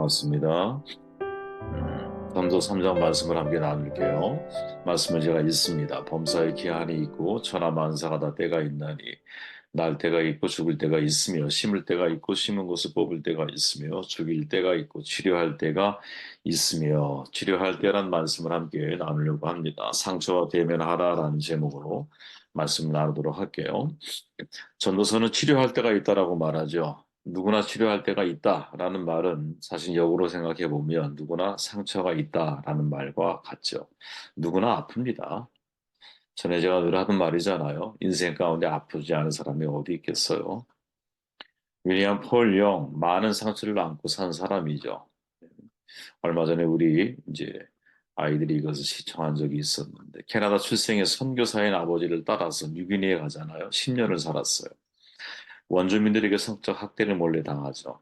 반갑습니다. 전도 3장 말씀을 함께 나눌게요. 말씀을 제가 읽습니다. 범사의 기한이 있고 천하만사가 다 때가 있나니 날 때가 있고 죽을 때가 있으며 심을 때가 있고 심은 것을 뽑을 때가 있으며 죽일 때가 있고 치료할 때가 있으며 치료할 때란 말씀을 함께 나누려고 합니다. 상처와 대면하라라는 제목으로 말씀을 나누도록 할게요. 전도서는 치료할 때가 있다라고 말하죠. 누구나 치료할 때가 있다라는 말은 사실 역으로 생각해 보면 누구나 상처가 있다라는 말과 같죠. 누구나 아픕니다. 전에 제가 늘 하던 말이잖아요. 인생 가운데 아프지 않은 사람이 어디 있겠어요. 윌리엄 폴 영, 많은 상처를 안고 산 사람이죠. 얼마 전에 우리 이제 아이들이 이것을 시청한 적이 있었는데 캐나다 출생의 선교사인 아버지를 따라서 뉴기니에 가잖아요. 10년을 살았어요. 원주민들에게 성적 학대를 몰래 당하죠.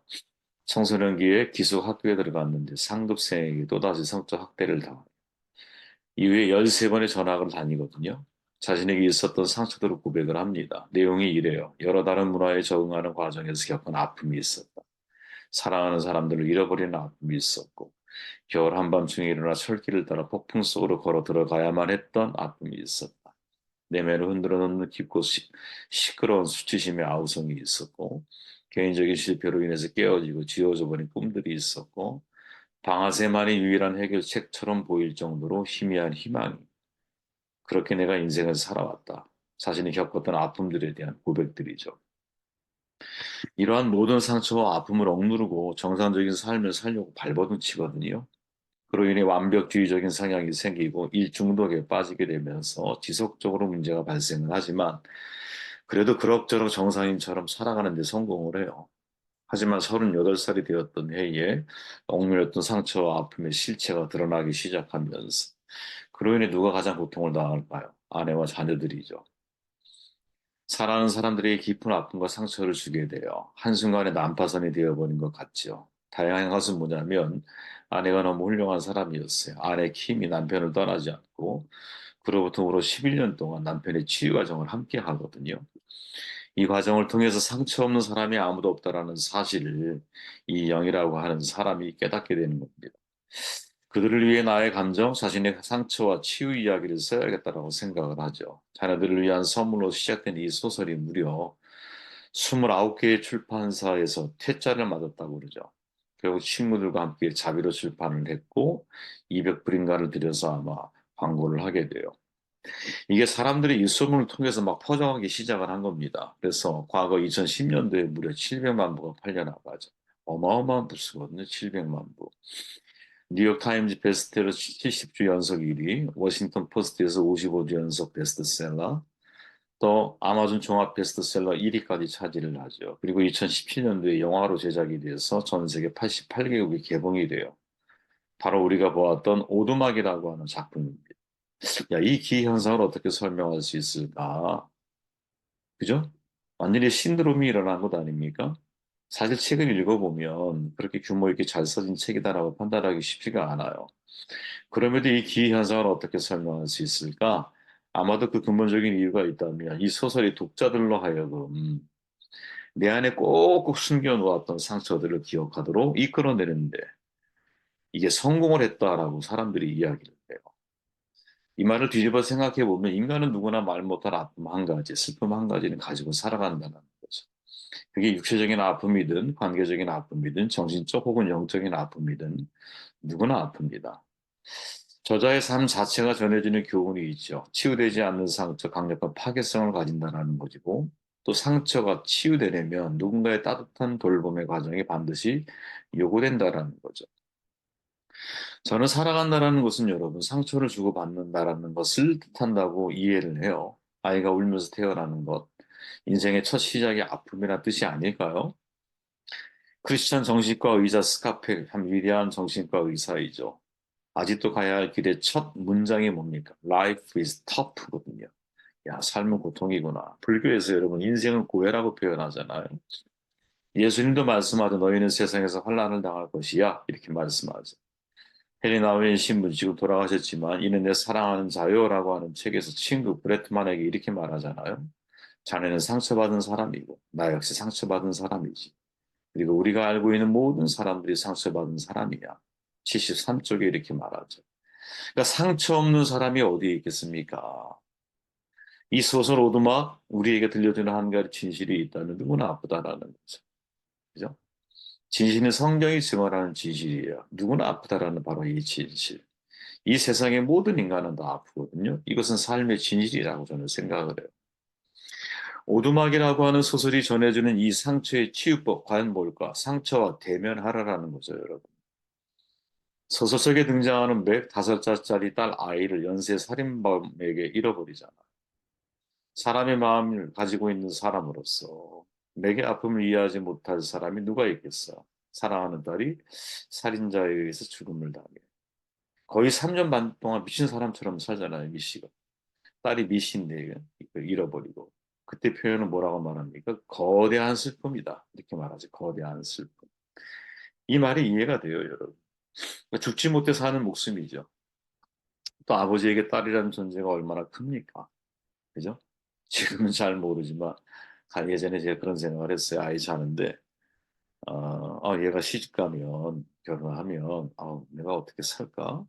청소년기에 기숙 학교에 들어갔는데 상급생에게 또다시 성적 학대를 당하고 이후에 13번의 전학을 다니거든요. 자신에게 있었던 상처들을 고백을 합니다. 내용이 이래요. 여러 다른 문화에 적응하는 과정에서 겪은 아픔이 있었다. 사랑하는 사람들을 잃어버리는 아픔이 있었고 겨울 한밤중에 일어나 철길을 따라 폭풍 속으로 걸어 들어가야만 했던 아픔이 있었다. 내면을 흔들어 놓는 깊고 시끄러운 수치심의 아우성이 있었고 개인적인 실패로 인해서 깨어지고 지워져 버린 꿈들이 있었고 방아쇠만이 유일한 해결책처럼 보일 정도로 희미한 희망이 그렇게 내가 인생을 살아왔다. 자신이 겪었던 아픔들에 대한 고백들이죠. 이러한 모든 상처와 아픔을 억누르고 정상적인 삶을 살려고 발버둥 치거든요. 그로 인해 완벽주의적인 성향이 생기고 일중독에 빠지게 되면서 지속적으로 문제가 발생을 하지만 그래도 그럭저럭 정상인처럼 살아가는 데 성공을 해요. 하지만 38살이 되었던 해에 억눌렸던 상처와 아픔의 실체가 드러나기 시작하면서 그로 인해 누가 가장 고통을 당할까요? 아내와 자녀들이죠. 사랑하는 사람들에게 깊은 아픔과 상처를 주게 돼요. 한순간에 난파선이 되어버린 것 같죠. 다양한 것은 뭐냐면 아내가 너무 훌륭한 사람이었어요. 아내 킴이 남편을 떠나지 않고 그로부터 11년 동안 남편의 치유 과정을 함께 하거든요. 이 과정을 통해서 상처 없는 사람이 아무도 없다라는 사실을 이 영이라고 하는 사람이 깨닫게 되는 겁니다. 그들을 위해 나의 감정, 자신의 상처와 치유 이야기를 써야겠다라고 생각을 하죠. 자녀들을 위한 선물로 시작된 이 소설이 무려 29개의 출판사에서 퇴짜를 맞았다고 그러죠. 결국 친구들과 함께 자비로 출판을 했고 200불인가를 들여서 아마 광고를 하게 돼요. 이게 사람들이 이 소문을 통해서 막 퍼져가기 시작을 한 겁니다. 그래서 과거 2010년도에 무려 700만 부가 팔려나가죠. 어마어마한 부수거든요. 700만 부. 뉴욕타임즈 베스트셀러 70주 연속 1위, 워싱턴 포스트에서 55주 연속 베스트셀러, 또 아마존 종합 베스트셀러 1위까지 차지를 하죠. 그리고 2017년도에 영화로 제작이 돼서 전 세계 88개국에 개봉이 돼요. 바로 우리가 보았던 오두막이라고 하는 작품입니다. 야, 이 기현상을 어떻게 설명할 수 있을까? 그죠? 완전히 신드롬이 일어난 것 아닙니까? 사실 책을 읽어보면 그렇게 규모 있게 잘 써진 책이다라고 판단하기 쉽지가 않아요. 그럼에도 이 기현상을 어떻게 설명할 수 있을까? 아마도 그 근본적인 이유가 있다면 이 소설이 독자들로 하여금 내 안에 꼭꼭 숨겨놓았던 상처들을 기억하도록 이끌어내는데 이게 성공을 했다라고 사람들이 이야기를 해요. 이 말을 뒤집어 생각해 보면 인간은 누구나 말 못할 아픔 한 가지, 슬픔 한 가지는 가지고 살아간다는 거죠. 그게 육체적인 아픔이든 관계적인 아픔이든 정신적 혹은 영적인 아픔이든 누구나 아픕니다. 저자의 삶 자체가 전해지는 교훈이 있죠. 치유되지 않는 상처, 강력한 파괴성을 가진다는 것이고 또 상처가 치유되려면 누군가의 따뜻한 돌봄의 과정이 반드시 요구된다라는 거죠. 저는 살아간다라는 것은 여러분 상처를 주고받는다라는 것을 뜻한다고 이해를 해요. 아이가 울면서 태어나는 것, 인생의 첫 시작이 아픔이란 뜻이 아닐까요? 크리스천 정신과 의사 스카펠, 한 위대한 정신과 의사이죠. 아직도 가야 할 길의 첫 문장이 뭡니까? Life is tough거든요. 야, 삶은 고통이구나. 불교에서 여러분 인생은 고해라고 표현하잖아요. 예수님도 말씀하죠. 너희는 세상에서 환난을 당할 것이야. 이렇게 말씀하죠. 헨리 나우엔 신분 지금 돌아가셨지만 이는 내 사랑하는 자요라고 하는 책에서 친구 브레트만에게 이렇게 말하잖아요. 자네는 상처받은 사람이고 나 역시 상처받은 사람이지. 그리고 우리가 알고 있는 모든 사람들이 상처받은 사람이냐. 73쪽에 이렇게 말하죠. 그러니까 상처 없는 사람이 어디에 있겠습니까? 이 소설 오두막 우리에게 들려주는 한 가지 진실이 있다면 누구나 아프다라는 거죠. 그죠? 진실은 성경이 증언하는 진실이에요. 누구나 아프다라는 바로 이 진실. 이 세상의 모든 인간은 다 아프거든요. 이것은 삶의 진실이라고 저는 생각을 해요. 오두막이라고 하는 소설이 전해주는 이 상처의 치유법 과연 뭘까? 상처와 대면하라라는 거죠, 여러분. 소설 속에 등장하는 맥 5살짜리 딸 아이를 연쇄 살인범에게 잃어버리잖아. 사람의 마음을 가지고 있는 사람으로서 맥의 아픔을 이해하지 못할 사람이 누가 있겠어? 사랑하는 딸이 살인자에 의해서 죽음을 당해. 거의 3년 반 동안 미친 사람처럼 살잖아요, 미씨가. 딸이 미씨인데 이걸 잃어버리고. 그때 표현은 뭐라고 말합니까? 거대한 슬픔이다. 이렇게 말하지. 거대한 슬픔. 이 말이 이해가 돼요, 여러분. 그러니까 죽지 못해 사는 목숨이죠. 또 아버지에게 딸이라는 존재가 얼마나 큽니까? 그죠? 지금은 잘 모르지만 예전에 제가 그런 생각을 했어요. 아이 자는데 얘가 시집 가면 결혼하면 내가 어떻게 살까?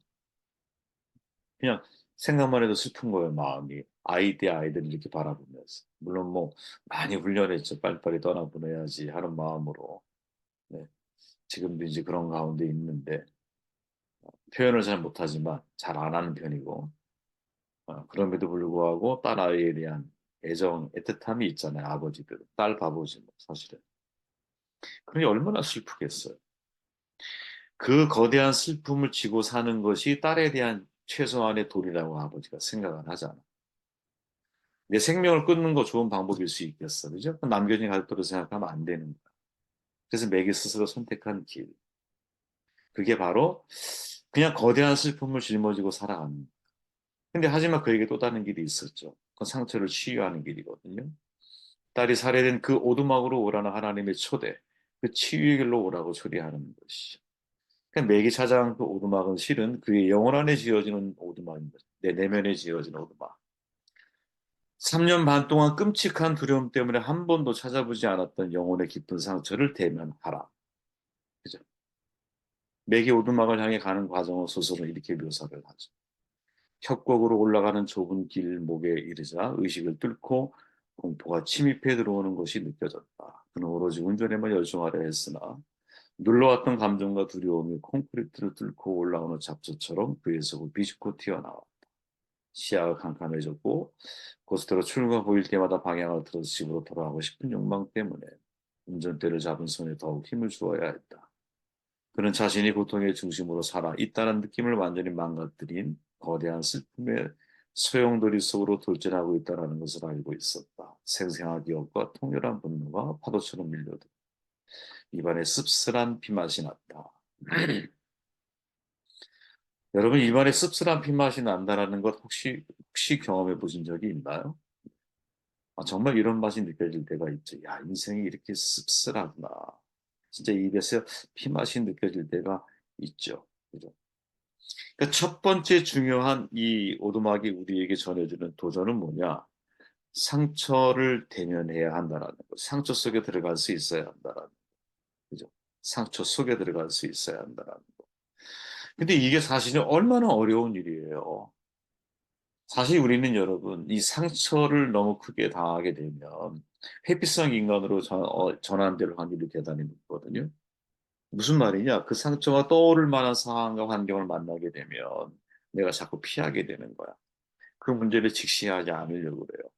그냥 생각만 해도 슬픈 거예요, 마음이. 아이 때 아이들 이렇게 바라보면서. 물론 뭐 많이 훈련했죠. 빨리빨리 떠나보내야지 하는 마음으로. 네. 지금도 이제 그런 가운데 있는데 표현을 잘 못하지만 잘 안 하는 편이고 그럼에도 불구하고 딸 아이에 대한 애정, 애틋함이 있잖아요. 아버지들. 딸 바보지 뭐 사실은. 그게 얼마나 슬프겠어요. 그 거대한 슬픔을 지고 사는 것이 딸에 대한 최소한의 도리라고 아버지가 생각을 하잖아. 내 생명을 끊는 거 좋은 방법일 수 있겠어. 그죠? 남겨진 가족들을 생각하면 안 되는 거야. 그래서 매기 스스로 선택한 길. 그게 바로 그냥 거대한 슬픔을 짊어지고 살아가는 거야. 근데 하지만 그에게 또 다른 길이 있었죠. 그 상처를 치유하는 길이거든요. 딸이 살해된 그 오두막으로 오라는 하나님의 초대, 그 치유의 길로 오라고 초대하는 것이죠. 그러니까 매기 찾아간 그 오두막은 실은 그의 영혼 안에 지어지는 오두막인 거죠. 내 내면에 지어진 오두막. 3년 반 동안 끔찍한 두려움 때문에 한 번도 찾아보지 않았던 영혼의 깊은 상처를 대면하라. 그죠? 매기 오두막을 향해 가는 과정을 소설은 이렇게 묘사를 하죠. 협곡으로 올라가는 좁은 길목에 이르자 의식을 뚫고 공포가 침입해 들어오는 것이 느껴졌다. 그는 오로지 운전에만 열중하려 했으나 눌러왔던 감정과 두려움이 콘크리트를 뚫고 올라오는 잡초처럼 그의 속을 비집고 튀어나와 시야가 캄캄해졌고 고스트로 출구가 보일 때마다 방향을 틀어서 집으로 돌아가고 싶은 욕망 때문에 운전대를 잡은 손에 더욱 힘을 주어야 했다. 그는 자신이 고통의 중심으로 살아 있다는 느낌을 완전히 망가뜨린 거대한 슬픔의 소용돌이 속으로 돌진하고 있다는 것을 알고 있었다. 생생한 기억과 통렬한 분노가 파도처럼 밀려들고 입안에 씁쓸한 피맛이 났다. 여러분 입안에 씁쓸한 피맛이 난다라는 것 혹시 경험해 보신 적이 있나요? 정말 이런 맛이 느껴질 때가 있죠. 야, 인생이 이렇게 씁쓸하구나. 진짜 입에서 피맛이 느껴질 때가 있죠. 그죠? 그러니까 첫 번째 중요한 이 오두막이 우리에게 전해주는 도전은 뭐냐? 상처를 대면해야 한다라는 거. 상처 속에 들어갈 수 있어야 한다라는 거. 그죠? 상처 속에 들어갈 수 있어야 한다라는 거. 근데 이게 사실은 얼마나 어려운 일이에요. 사실 우리는 여러분, 이 상처를 너무 크게 당하게 되면 회피성 인간으로 전환될 확률이 대단히 높거든요. 무슨 말이냐? 그 상처가 떠오를 만한 상황과 환경을 만나게 되면 내가 자꾸 피하게 되는 거야. 그 문제를 직시하지 않으려고 그래요.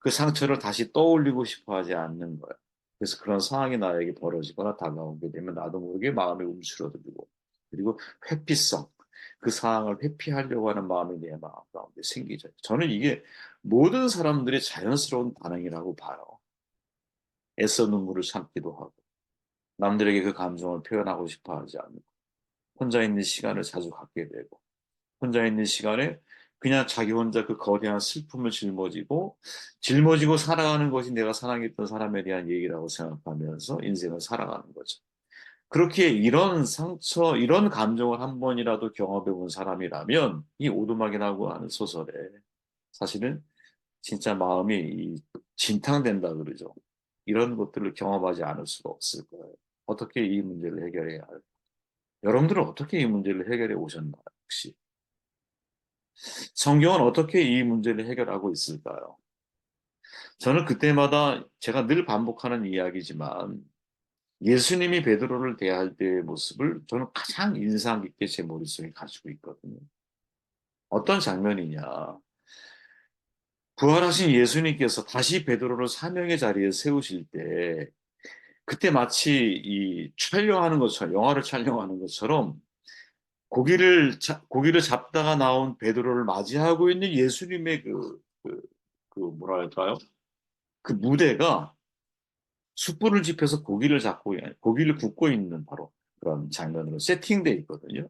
그 상처를 다시 떠올리고 싶어 하지 않는 거야. 그래서 그런 상황이 나에게 벌어지거나 다가오게 되면 나도 모르게 마음이 움츠러들고 그리고 회피성, 그 상황을 회피하려고 하는 마음이 내 마음 가운데 생기죠. 저는 이게 모든 사람들의 자연스러운 반응이라고 봐요. 애써 눈물을 참기도 하고 남들에게 그 감정을 표현하고 싶어 하지 않고 혼자 있는 시간을 자주 갖게 되고 혼자 있는 시간에 그냥 자기 혼자 그 거대한 슬픔을 짊어지고 살아가는 것이 내가 사랑했던 사람에 대한 얘기라고 생각하면서 인생을 살아가는 거죠. 그렇게 이런 상처, 이런 감정을 한 번이라도 경험해 본 사람이라면 이 오두막이라고 하는 소설에 사실은 진짜 마음이 진탕된다 그러죠. 이런 것들을 경험하지 않을 수가 없을 거예요. 어떻게 이 문제를 해결해야 할까요? 여러분들은 어떻게 이 문제를 해결해 오셨나요, 혹시? 성경은 어떻게 이 문제를 해결하고 있을까요? 저는 그때마다 제가 늘 반복하는 이야기지만 예수님이 베드로를 대할 때의 모습을 저는 가장 인상 깊게 제 머릿속에 가지고 있거든요. 어떤 장면이냐. 부활하신 예수님께서 다시 베드로를 사명의 자리에 세우실 때 그때 마치 이 촬영하는 것처럼 영화를 촬영하는 것처럼 고기를 잡다가 나온 베드로를 맞이하고 있는 예수님의 뭐랄까요? 그 무대가 숯불을 지펴서 고기를 굽고 있는 바로 그런 장면으로 세팅돼 있거든요.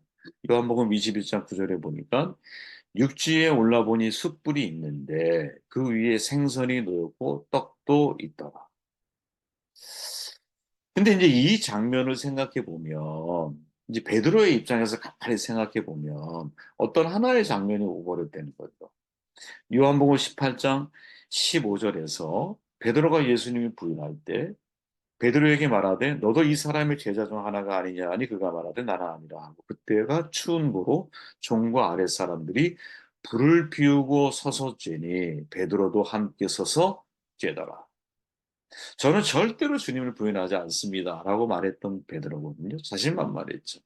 요한복음 21장 9절에 보니까 육지에 올라보니 숯불이 있는데 그 위에 생선이 놓였고 떡도 있더라. 근데 이제 이 장면을 생각해 보면 이제 베드로의 입장에서 가만히 생각해 보면 어떤 하나의 장면이 오버랩되는 거죠. 요한복음 18장 15절에서 베드로가 예수님을 부인할 때 베드로에게 말하되 너도 이 사람의 제자 중 하나가 아니냐 하니 그가 말하되 나는 아니라 하고 그때가 추운 고로 종과 아랫 사람들이 불을 피우고 서서 쬐니 베드로도 함께 서서 쬐더라. 저는 절대로 주님을 부인하지 않습니다 라고 말했던 베드로거든요. 자신만말했죠.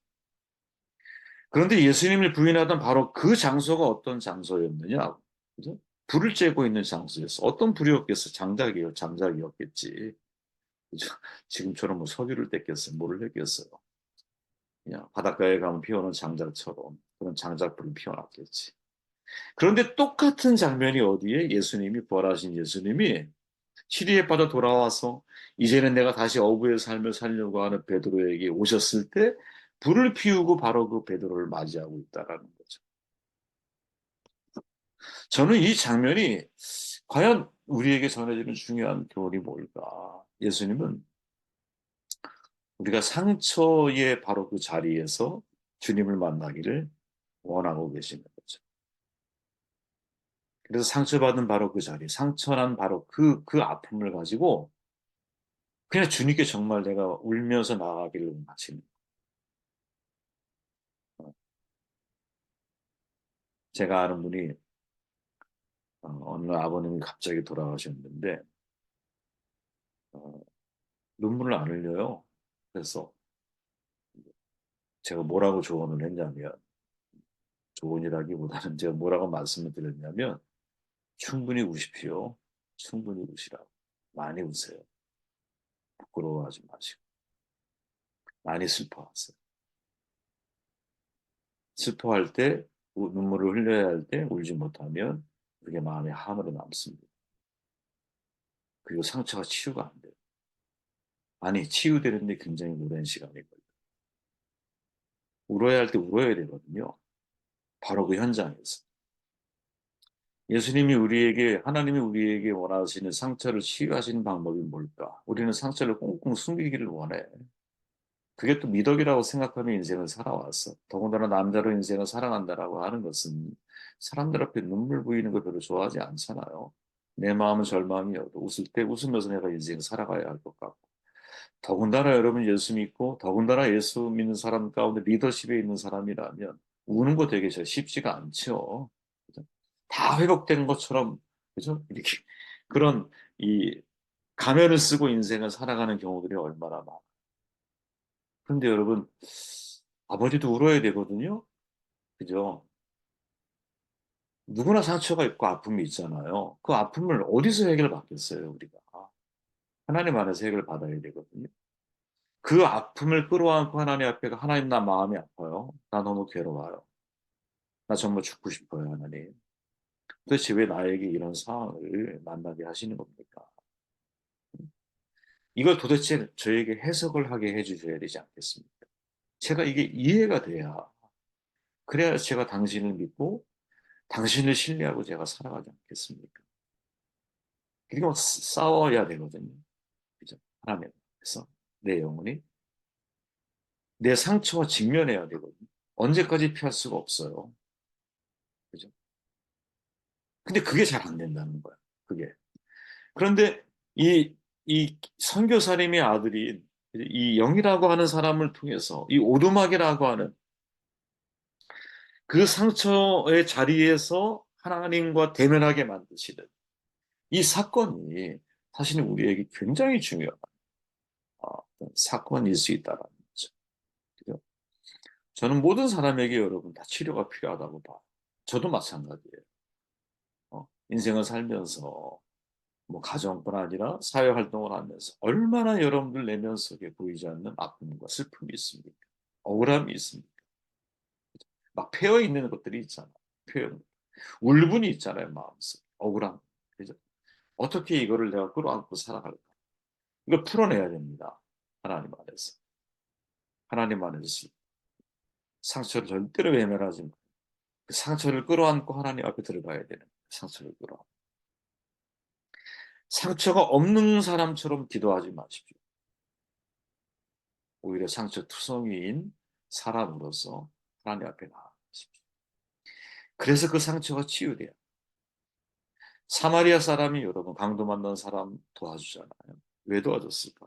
그런데 예수님을 부인하던 바로 그 장소가 어떤 장소였느냐? 그죠? 불을 쬐고 있는 장소였어. 어떤 불이었겠어? 장작이었겠지. 그죠? 지금처럼 뭐 석유를 뗐겠어요? 뭐를 했겠어요? 그냥 바닷가에 가면 피어오는 장작처럼 그런 장작불을 피워놨겠지. 그런데 똑같은 장면이 어디에 예수님이 부활하신 예수님이 시리에 빠져 돌아와서 이제는 내가 다시 어부의 삶을 살려고 하는 베드로에게 오셨을 때 불을 피우고 바로 그 베드로를 맞이하고 있다라는 거죠. 저는 이 장면이 과연 우리에게 전해지는 중요한 교훈이 뭘까? 예수님은 우리가 상처의 바로 그 자리에서 주님을 만나기를 원하고 계시는 거죠. 그래서 상처받은 바로 그 자리, 상처난 바로 그 아픔을 가지고 그냥 주님께 정말 내가 울면서 나아가기를 원하시는 거예요. 제가 아는 분이 어느 아버님이 갑자기 돌아가셨는데 어, 눈물을 안 흘려요. 그래서 제가 뭐라고 조언을 했냐면 조언이라기보다는 제가 뭐라고 말씀을 드렸냐면 충분히 우십시오. 충분히 우시라고. 많이 우세요. 부끄러워하지 마시고. 많이 슬퍼하세요. 슬퍼할 때 눈물을 흘려야 할 때 울지 못하면 그게 마음에 함으로 남습니다. 그리고 상처가 치유가 안 돼요. 아니 치유되는데 굉장히 오랜 시간이 걸려요. 울어야 할 때 울어야 되거든요. 바로 그 현장에서. 하나님이 우리에게 원하시는 상처를 치유하시는 방법이 뭘까? 우리는 상처를 꽁꽁 숨기기를 원해. 그게 또 미덕이라고 생각하며 인생을 살아왔어. 더군다나 남자로 인생을 살아간다라고 하는 것은 사람들 앞에 눈물 보이는 걸 별로 좋아하지 않잖아요. 내 마음은 절망이어도 웃을 때 웃으면서 내가 인생 살아가야 할 것 같고. 더군다나 여러분 예수 믿고 더군다나 예수 믿는 사람 가운데 리더십에 있는 사람이라면 우는 거 되게 쉽지가 않죠. 그죠? 다 회복된 것처럼 그죠? 이렇게 그런 이 가면을 쓰고 인생을 살아가는 경우들이 얼마나 많아. 그런데 여러분 아버지도 울어야 되거든요. 그죠? 누구나 상처가 있고 아픔이 있잖아요. 그 아픔을 어디서 해결받겠어요, 우리가. 하나님 안에서 해결받아야 되거든요. 그 아픔을 끌어안고 하나님 앞에 하나님 나 마음이 아파요. 나 너무 괴로워요. 나 정말 죽고 싶어요, 하나님. 도대체 왜 나에게 이런 상황을 만나게 하시는 겁니까? 이걸 도대체 저에게 해석을 하게 해주셔야 되지 않겠습니까? 제가 이게 이해가 돼야, 그래야 제가 당신을 믿고 당신을 신뢰하고 제가 살아가지 않겠습니까? 그리고 싸워야 되거든요. 그죠? 하나님 앞에서 내 영혼이 내 상처와 직면해야 되거든요. 언제까지 피할 수가 없어요. 그죠? 근데 그게 잘 안 된다는 거야. 그게. 그런데 이 선교사님의 아들인 이 영이라고 하는 사람을 통해서 이 오두막이라고 하는 그 상처의 자리에서 하나님과 대면하게 만드시는 이 사건이 사실은 우리에게 굉장히 중요한 사건일 수 있다는 거죠. 그죠? 저는 모든 사람에게 여러분 다 치료가 필요하다고 봐요. 저도 마찬가지예요. 인생을 살면서 뭐 가정뿐 아니라 사회 활동을 하면서 얼마나 여러분들 내면 속에 보이지 않는 아픔과 슬픔이 있습니까? 억울함이 있습니까? 막 패어 있는 것들이 있잖아요. 표현. 울분이 있잖아요, 마음속에. 억울함. 그죠? 어떻게 이거를 내가 끌어안고 살아갈까? 이걸 풀어내야 됩니다. 하나님 안에서. 하나님 안에서 상처를 절대로 외면하지 말고 그 상처를 끌어안고 하나님 앞에 들어가야 되는 상처를 끌어안고. 상처가 없는 사람처럼 기도하지 마십시오. 오히려 상처투성이인 사람으로서 하나님 앞에 나아가십시오. 그래서 그 상처가 치유돼요. 사마리아 사람이 여러분 강도 만난 사람 도와주잖아요. 왜 도와줬을까?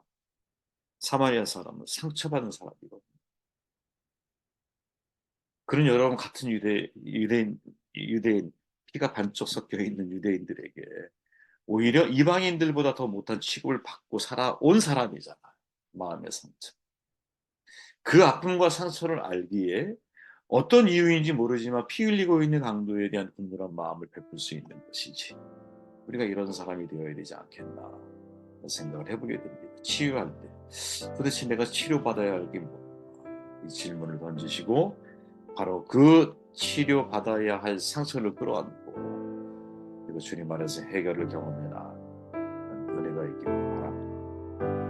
사마리아 사람은 상처받은 사람이거든요. 그런 여러분 같은 유대인 피가 반쪽 섞여 있는 유대인들에게 오히려 이방인들보다 더 못한 취급을 받고 살아온 사람이잖아요. 마음의 상처. 그 아픔과 상처를 알기에 어떤 이유인지 모르지만 피 흘리고 있는 강도에 대한 분노한 마음을 베풀 수 있는 것이지. 우리가 이런 사람이 되어야 되지 않겠나 생각을 해보게 됩니다. 치유할 때 도대체 내가 치료받아야 할 게 뭔가 이 질문을 던지시고 바로 그 치료받아야 할 상처를 끌어안고 그리고 주님 안에서 해결을 경험해 나가는 은혜가 있기를 바랍니다.